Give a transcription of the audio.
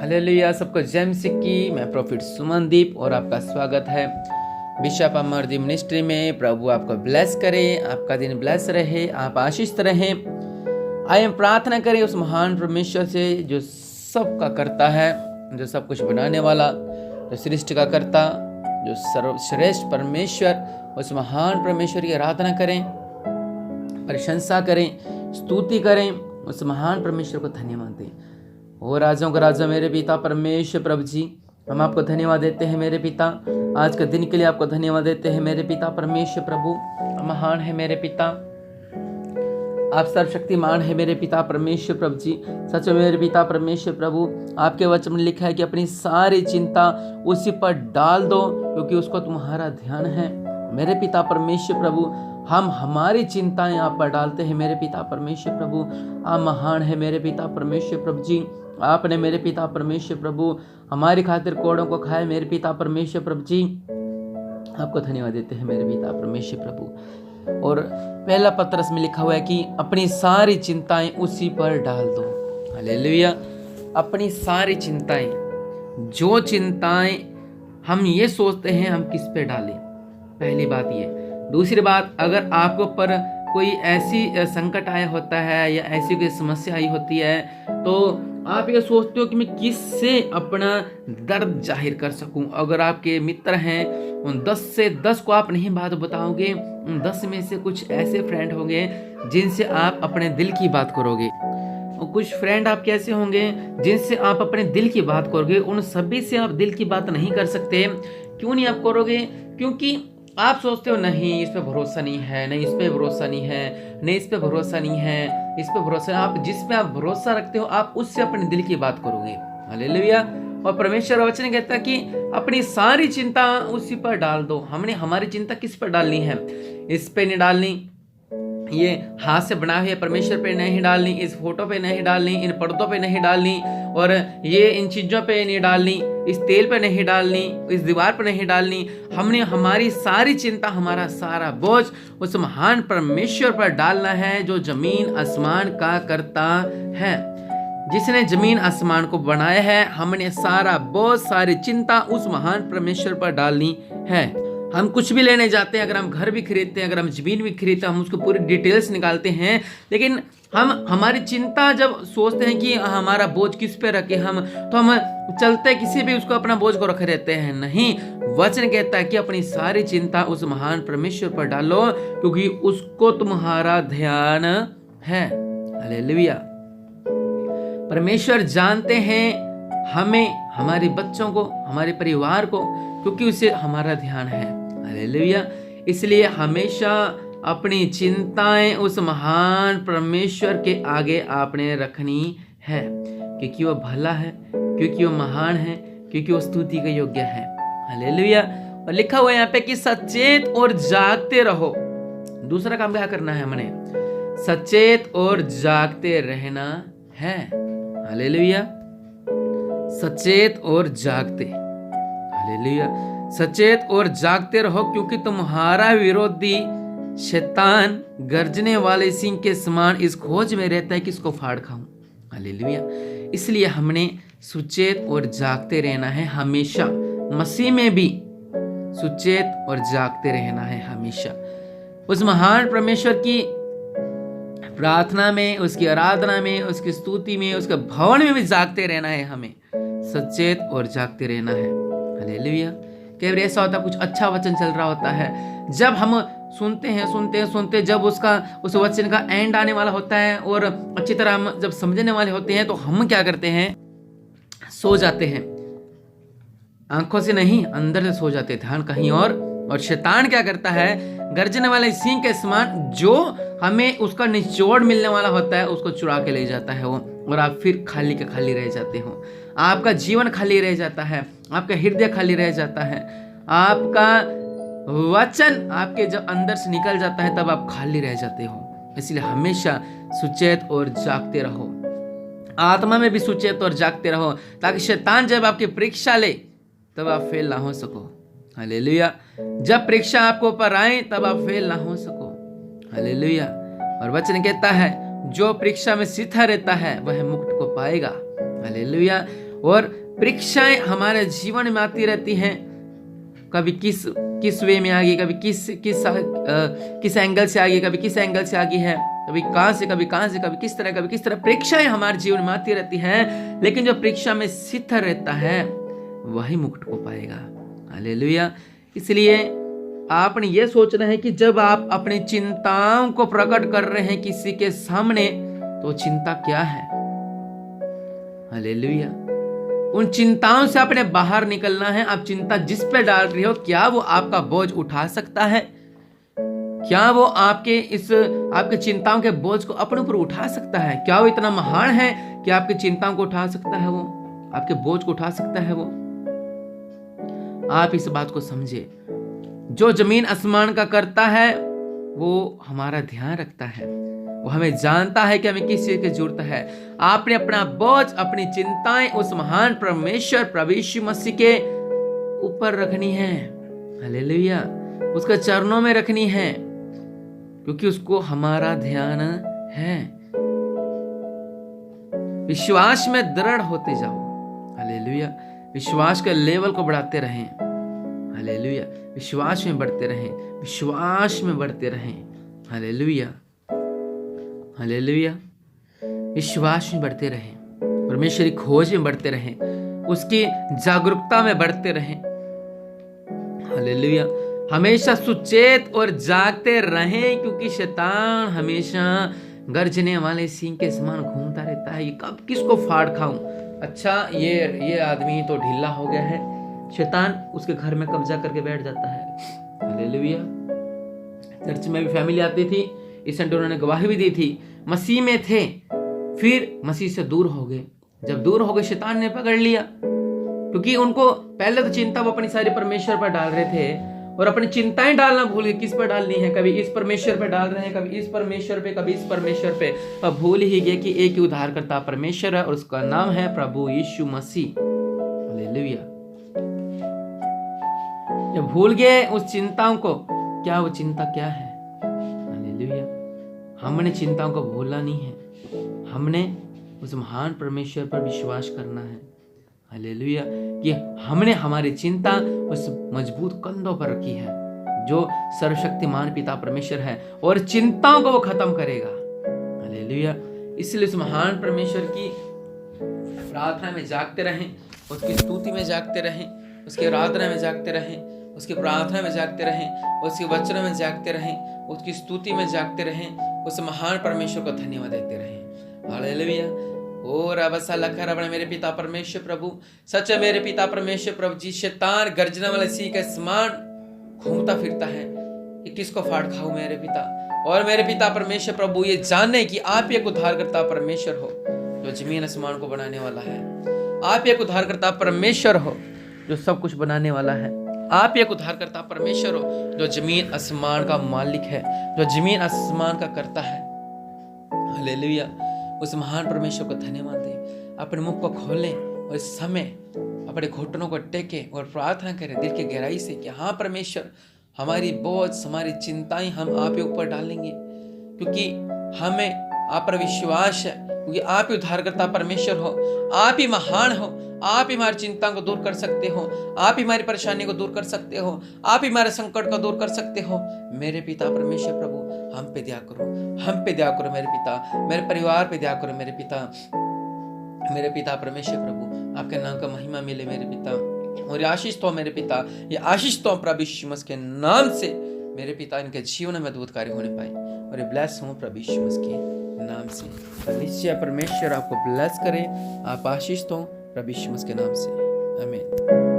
Hallelujah. सबको जय मसीह की। मैं प्रॉफिट सुमनदीप और आपका स्वागत है बिशप अमरदीप मिनिस्ट्री में। प्रभु आपको ब्लेस करे, आपका दिन ब्लेस रहे, आप आशीषित रहें। आइए हम प्रार्थना करें उस महान परमेश्वर से जो सबका करता है, जो सब कुछ बनाने वाला, जो सृष्टि का करता, जो सर्वश्रेष्ठ परमेश्वर, उस महान परमेश्वर की आराधना करें, प्रशंसा करें, स्तुति करें, उस महान परमेश्वर को धन्यवाद दें। ओ राजाओं का राजा मेरे पिता परमेश्वर प्रभु जी, हम आपको धन्यवाद देते हैं मेरे पिता। आज के दिन के लिए आपको धन्यवाद देते हैं मेरे पिता परमेश्वर प्रभु। महान है मेरे पिता, आप सर्वशक्तिमान है मेरे पिता परमेश्वर प्रभु जी। सच में मेरे पिता परमेश्वर प्रभु, आपके वचन में लिखा है कि अपनी सारी चिंता उसी पर डाल दो क्योंकि उसको तुम्हारा ध्यान है। मेरे पिता परमेश्वर प्रभु, हम हमारी चिंताएं आप पर डालते हैं मेरे पिता परमेश्वर प्रभु। आप महान है मेरे पिता परमेश्वर प्रभु जी। आपने मेरे पिता परमेश्वर प्रभु हमारी खातिर कोड़ों को खाए मेरे पिता परमेश्वर प्रभु जी। आपको धन्यवाद देते हैं मेरे पिता परमेश्वर प्रभु। और पहला पत्रस में लिखा हुआ है कि अपनी सारी चिंताएं उसी पर डाल दो। हालेलुया। अपनी सारी चिंताएं, जो चिंताएं हम ये सोचते हैं हम किस पे डालें, पहली बात ये। दूसरी बात, अगर आपको पर कोई ऐसी संकट आया होता है या ऐसी कोई समस्या आई होती है तो आप ये सोचते हो कि मैं किससे अपना दर्द जाहिर कर सकूं। अगर आपके मित्र हैं, उन 10 से 10 को आप नहीं बात बताओगे, उन 10 में से कुछ ऐसे फ्रेंड होंगे जिनसे आप अपने दिल की बात करोगे, और कुछ फ्रेंड आप कैसे होंगे जिनसे आप अपने दिल की बात करोगे। उन सभी से आप दिल की बात नहीं कर सकते। क्यों नहीं आप करोगे? क्योंकि आप सोचते हो नहीं इस पे भरोसा नहीं है, नहीं इस पे भरोसा नहीं है, नहीं इस पे भरोसा नहीं है, इस पे भरोसा। आप जिस पे आप भरोसा रखते हो आप उससे अपने दिल की बात करोगे। हालेलुया। और परमेश्वर वचन कहता है कि अपनी सारी चिंता उसी पर डाल दो। हमने हमारी चिंता किस पर डालनी है? इस पे नहीं डालनी, ये हाथ से बनाए हुए परमेश्वर पे नहीं डालनी, इस फोटो पे नहीं डालनी, इन पर्दों पे नहीं डालनी, और ये इन चीजों पे नहीं डालनी, इस तेल पे नहीं डालनी, इस दीवार पे नहीं डालनी। हमने हमारी सारी चिंता, हमारा सारा बोझ उस महान परमेश्वर पर डालना है जो जमीन आसमान का करता है, जिसने जमीन आसमान को बनाया है। हमने सारा बोझ, सारी चिंता उस महान परमेश्वर पर डालनी है। हम कुछ भी लेने जाते हैं, अगर हम घर भी खरीदते हैं, अगर हम जमीन भी खरीदते हैं, हम उसको पूरी डिटेल्स निकालते हैं, लेकिन हम हमारी चिंता जब सोचते हैं कि हमारा बोझ किस पे रखे हम, तो हम चलते किसी भी उसको अपना बोझ को रखे रहते हैं। नहीं, वचन कहता है कि अपनी सारी चिंता उस महान परमेश्वर पर डालो क्योंकि उसको तुम्हारा ध्यान है। हालेलुया। परमेश्वर जानते हैं हमें, हमारे बच्चों को, हमारे परिवार को, क्योंकि उसे हमारा ध्यान है। हालेलुया। इसलिए हमेशा अपनी चिंताएं उस महान परमेश्वर के आगे आपने रखनी है, क्योंकि वो भला है, क्योंकि वो महान है, क्योंकि वो स्तुति के योग्य है। हालेलुया। और लिखा हुआ है यहाँ पे कि सचेत और जागते रहो। दूसरा काम क्या करना है हमने? सचेत और जागते रहना है। हालेलुया। सचेत और जागते, हालेलुया, सचेत और जागते रहो क्योंकि तुम्हारा विरोधी शैतान गर्जने वाले सिंह के समान इस खोज में रहता है कि इसको फाड़ खाऊं। हालेलुया। इसलिए हमने सुचेत और जागते रहना है हमेशा। मसीह में भी सुचेत और जागते रहना है हमेशा। उस महान परमेश्वर की प्रार्थना में, उसकी आराधना में, उसकी स्तुति में, उसके भवन में भी जागते रहना है। हमें सचेत और जागते रहना है। हालेलुया। कई बार ऐसा होता है, कुछ अच्छा वचन चल रहा होता है, जब हम सुनते, जब उस वचन का एंड आने वाला होता है और अच्छी तरह हम जब समझने वाले होते हैं तो हम क्या करते हैं? सो जाते हैं। आंखों से नहीं, अंदर से सो जाते, ध्यान कहीं और शैतान क्या करता है? गर्जने वाले सिंह के समान जो हमें उसका निचोड़ मिलने वाला होता है उसको चुरा के ले जाता है वो, और आप फिर खाली के खाली रह जाते हो। आपका जीवन खाली रह जाता है, आपका हृदय खाली रह जाता है, आपका वचन आपके जब अंदर से निकल जाता है तब आप खाली रह जाते हो। इसलिए हमेशा सुचेत और जागते रहो। आत्मा में भी सुचेत और जागते रहो ताकि शैतान जब आपकी परीक्षा ले तब आप फेल ना हो सको। हालेलुया। जब परीक्षा आपको ऊपर आए तब आप फेल ना हो सको। हालेलुया। और वचन कहता है जो परीक्षा में सीधा रहता है वह मुकुट को पाएगा। हालेलुया। और परीक्षाएं हमारे जीवन में आती रहती हैं, कभी किस वे में आ गई, कभी किस एंगल से आ गई, कभी किस एंगल से आ गई है, कभी कहां से, कभी किस तरह परीक्षाएं हमारे जीवन में आती रहती हैं। लेकिन जो परीक्षा में स्थिर रहता है वही मुकुट को पाएगा। हालेलुया। इसलिए आपने ये सोचना है कि जब आप अपनी चिंताओं को प्रकट कर रहे हैं किसी के सामने, तो चिंता क्या है। हालेलुया। उन चिंताओं से आपने बाहर निकलना है। आप चिंता जिस पे डाल रही हो, क्या वो आपका बोझ उठा सकता है? क्या वो आपके चिंताओं के बोझ को अपने ऊपर उठा सकता है? क्या वो इतना महान है कि आपकी चिंताओं को उठा सकता है, वो आपके बोझ को उठा सकता है? वो आप इस बात को समझे, जो जमीन आसमान का करता है वो हमारा ध्यान रखता है, वो हमें जानता है कि हमें किस चीज की जरूरत है। आपने अपना बोझ, अपनी चिंताएं उस महान परमेश्वर प्रभु यीशु मसीह के ऊपर रखनी है। हालेलुया। उसके चरणों में रखनी है, क्योंकि उसको हमारा ध्यान है। विश्वास में दृढ़ होते जाओ। हालेलुया। विश्वास के लेवल को बढ़ाते रहें। हालेलुया। विश्वास में बढ़ते रहें, विश्वास में बढ़ते रहें। हालेलुया। हालेलुया। विश्वास में बढ़ते रहें, परमेश्वर की खोज में बढ़ते रहें, उसकी जागरूकता में बढ़ते रहें। हालेलुया। हमेशा सुचेत और जागते रहें, क्योंकि शैतान हमेशा गर्जने वाले सिंह के समान घूमता रहता है। ये कब किसको फाड़ खाऊं? अच्छा, ये आदमी तो ढीला हो गया है, शैतान उसके घर में कब्जा करके बैठ जाता है। हालेलुया। चर्च में भी फैमिली आती थी, इस संडे उन्होंने गवाही भी दी थी, मसीह में थे, फिर मसीह से दूर हो गए। जब दूर हो गए, शैतान ने पकड़ लिया, क्योंकि उनको पहले तो चिंता वो अपनी सारी परमेश्वर पर डाल रहे थे, और अपनी चिंताएं डालना भूल गए। किस पर डालनी है? कभी इस परमेश्वर पे डाल रहे हैं, कभी इस परमेश्वर पे, कभी इस परमेश्वर पे। पर भूल ही गए कि एक ही उद्धारकर्ता परमेश्वर है, और उसका नाम है प्रभु यीशु मसीह। हालेलुया। जब भूल गए उस चिंताओं को, क्या वो चिंता क्या है? हालेलुया। हमने चिंताओं को भूलना नहीं है, हमने उस महान परमेश्वर पर विश्वास करना है। हालेलुया। कि हमने हमारी चिंता उस मजबूत कंधों पर रखी है, जो सर्वशक्तिमान पिता परमेश्वर है, और चिंताओं को वो खत्म करेगा। हालेलुया। इसलिए उस महान परमेश्वर की प्रार्थना में जागते रहें, उसकी स्तुति में जागते रहें, उसकी आराधना में जागते रहें, उसकी प्रार्थना में जागते रहें, उसके वचनों में जागते रहें, उसकी स्तुति में जागते रहें, उस महान परमेश्वर को धन्यवाद देते रहें। हालेलुया। ओ रबसा लखा रबना, मेरे पिता परमेश्वर प्रभु, सच है मेरे पिता परमेश्वर प्रभु जी, शैतान गर्जना वाले सिंह के समान घूमता फिरता है कि किसको फाड़ खाऊं मेरे पिता। और मेरे पिता परमेश्वर प्रभु, ये जाने कि आप एक उद्धारकर्ता परमेश्वर हो जो जमीन आसमान को बनाने वाला है। आप एक उद्धारकर्ता परमेश्वर हो जो सब कुछ बनाने वाला है। आप एक उद्धारकर्ता परमेश्वर हो जो जमीन आसमान का मालिक है, जो जमीन आसमान का करता है। हालेलुया। उस महान परमेश्वर को धन्यवाद दें। अपने मुख को खोलें और इस समय अपने घुटनों को टेकें और प्रार्थना करें दिल की गहराई से कि हाँ परमेश्वर, हमारी बोझ, हमारी चिंताएं हम आप के ऊपर डालेंगे, क्योंकि हमें आप पर विश्वास है, क्योंकि आप ही उद्धारकर्ता परमेश्वर हो, आप ही महान हो, आप ही हमारी चिंता को दूर कर सकते हो, आप ही हमारी परेशानी को दूर कर सकते हो, आप ही हमारे संकट को दूर कर सकते हो। मेरे पिता परमेश्वर प्रभु, हम पे दया करो, हम पे दया करो मेरे पिता, मेरे परिवार पे दया करो मेरे पिता। मेरे पिता परमेश्वर प्रभु, आपके नाम का महिमा मिले मेरे पिता, और आशीष तो मेरे पिता, ये आशीष तो प्रभु यीशु मसीह के नाम से मेरे पिता इनके जीवन में अद्भुत कार्य होने पाए, और ये ब्लेस हो प्रभु यीशु मसीह के नाम से। निश्चय परमेश्वर आपको ब्लेस करे, आप आशीष तो प्रभु यीशु मसीह के नाम से। आमीन।